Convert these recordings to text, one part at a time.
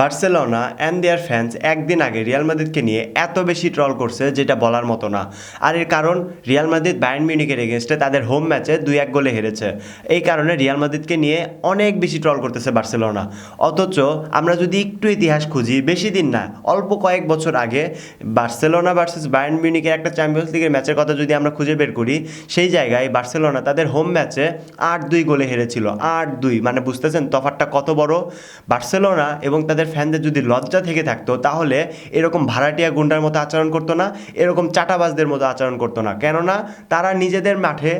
Barcelona and there fans একদিন আগে Real মাদ্রিদকে নিয়ে এত বেশি ট্রল করছে যেটা বলার মতো না। আর এর কারণ রিয়াল মাদ্রিদ বায়ার্ন মিউনিখের এগেনস্টে তাদের হোম ম্যাচে 2-1 গোলে হেরেছে। এই কারণে রিয়াল মাদ্রিদকে নিয়ে অনেক বেশি ট্রল করতেছে বার্সেলোনা। অথচ আমরা যদি একটু ইতিহাস খুঁজি, বেশি দিন না, অল্প কয়েক বছর আগে বার্সেলোনা ভার্সেস বায়ার্ন মিউনিখের একটা চ্যাম্পিয়ন্স লিগের ম্যাচের কথা যদি আমরা খুঁজে বের করি, সেই জায়গায় বার্সেলোনা তাদের হোম ম্যাচে 8-2 গোলে হেরেছিল। 8-2 মানে বুঝতেছেন তফাৎটা কত বড়। বার্সেলোনা এবং তাদের ফ্যানদের যদি লজ্জা থেকে থাকতো তাহলে এরকম ভাড়াটিয়া গুন্ডার মতো আচরণ করতো না, এরকম চাটাবাজদের মতো আচরণ করতো না। কেননা তারা নিজেদের মাঠে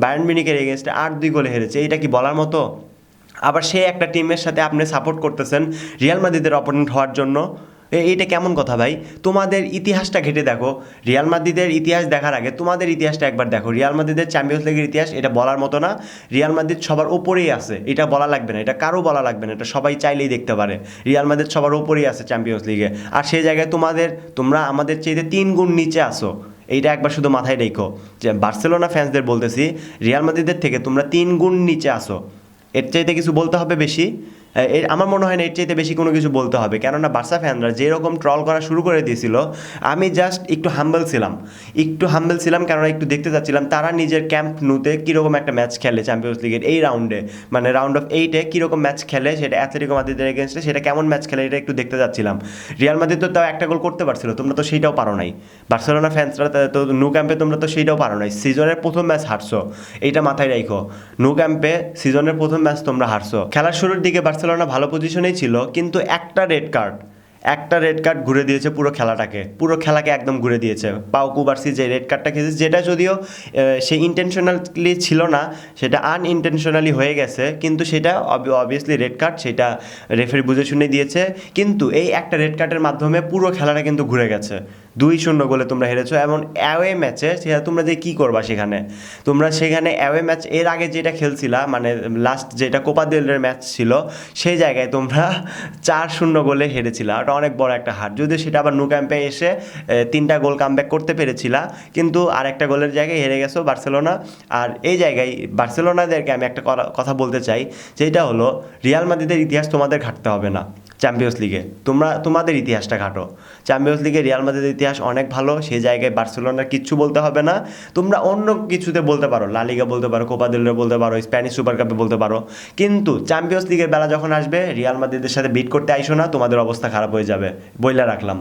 বায়ার্ন মিউনিখের এগেনস্টে 8-2 গোলে হেরেছে। এটা কি বলার মতো? আবার সেই একটা টিমের সাথে আপনি সাপোর্ট করতেছেন রিয়াল মাদ্রিদের অপোনেন্ট হওয়ার জন্য। এইটা কেমন কথা ভাই? তোমাদের ইতিহাসটা ঘেঁটে দেখো। রিয়াল মাদ্রিদের ইতিহাস দেখার আগে তোমাদের ইতিহাসটা একবার দেখো। রিয়াল মাদ্রিদের চ্যাম্পিয়ন্স লিগের ইতিহাস, এটা বলার মতো না। রিয়াল মাদ্রিদ সবার ওপরেই আছে, এটা বলা লাগবে না, এটা কারো বলা লাগবে না, এটা সবাই চাইলেই দেখতে পারে। রিয়াল মাদ্রিদ সবার ওপরেই আছে চ্যাম্পিয়ন্স লিগে। আর সেই জায়গায় তোমরা আমাদের চাইতে 3 গুণ নিচে আসো। এইটা একবার শুধু মাথায় রেখো যে বার্সেলোনা ফ্যান্সদের বলতেছি, রিয়াল মাদ্রিদের থেকে তোমরা 3 গুণ নিচে আসো। এর চাইতে কিছু বলতে হবে বেশি? আমার মনে হয় না এর চাইতে বেশি কোনো কিছু বলতে হবে। কেননা বার্সা ফ্যানরা যেরকম ট্রল করা শুরু করে দিয়েছিল, আমি জাস্ট একটু হাম্বল ছিলাম, কেননা একটু দেখতে চাচ্ছিলাম তারা নিজের ক্যাম্প নুতে কীরকম একটা ম্যাচ খেলে চ্যাম্পিয়ন্স লিগের এই রাউন্ডে, মানে রাউন্ড অফ 8-এ কীরকম ম্যাচ খেলে, সেটা অ্যাথলেটিকো মাদ্রিদের এগেনস্টে সেটা কেমন ম্যাচ খেলে এটা একটু দেখতে চাচ্ছিলাম। রিয়াল মাদ্রিদ তো তাও একটা গোল করতে পারছিল, তোমরা তো সেইটাও পারো নাই। বার্সেলোনা ফ্যান্সরা তো ন্যু ক্যাম্পে তোমরা তো সেইটাও পারো নাই। সিজনের প্রথম ম্যাচ হারছো, এইটা মাথায় রাখো। ন্যু ক্যাম্পে সিজনের প্রথম ম্যাচ তোমরা হারছো। খেলার শুরুর দিকে বার্সেলোনা ভালো পজিশনেই ছিল, কিন্তু একটা রেড কার্ড ঘুরে দিয়েছে পুরো খেলাকে একদম ঘুরে দিয়েছে। পাউ কুবার্সি যে রেড কার্ডটা খেয়েছে, যেটা যদিও সে ইন্টেনশনালি ছিল না, সেটা আনইনটেনশনালি হয়ে গেছে, কিন্তু সেটা অবভিয়াসলি রেড কার্ড, সেটা রেফারি বুঝে শুনে দিয়েছে। কিন্তু এই একটা রেড কার্ডের মাধ্যমে পুরো খেলাটা কিন্তু ঘুরে গেছে। 2-0 গোলে তোমরা হেরেছো। এমন অ্যাওয়ে ম্যাচে সেটা তোমরা যে কী করবা সেখানে অ্যাওয়ে ম্যাচ এর আগে যেটা খেলছিলা, মানে লাস্ট যেটা কোপা দেল রের ম্যাচ ছিল, সেই জায়গায় তোমরা 4-0 গোলে হেরেছিলা। ওটা অনেক বড় একটা হার। যদিও সেটা আবার ন্যু ক্যাম্পে এসে 3টা গোল কামব্যাক করতে পেরেছিলা, কিন্তু আরেকটা গোলের জায়গায় হেরে গেছো বার্সেলোনা। আর এই জায়গায় বার্সেলোনাদেরকে আমি একটা কথা বলতে চাই, যেটা হলো রিয়াল মাদ্রিদের ইতিহাস তোমাদের ঘাটতে হবে না চ্যাম্পিয়ন্স লিগে। তোমাদের ইতিহাসটা ঘাটো। চ্যাম্পিয়ন্স লিগে রিয়াল মাদ্রিদের ইতিহাস অনেক ভালো, সেই জায়গায় বার্সেলোনার কিচ্ছু বলতে হবে না। তোমরা অন্য কিছুতে বলতে পারো, লা লিগা বলতে পারো, কোপা দেল রে বলতে পারো, স্প্যানিশ সুপার কাপে বলতে পারো, কিন্তু চ্যাম্পিয়ন্স লিগের বেলা যখন আসবে রিয়াল মাদ্রিদের সাথে বিট করতে আইসো না, তোমাদের অবস্থা খারাপ হয়ে যাবে, বইলা রাখলাম।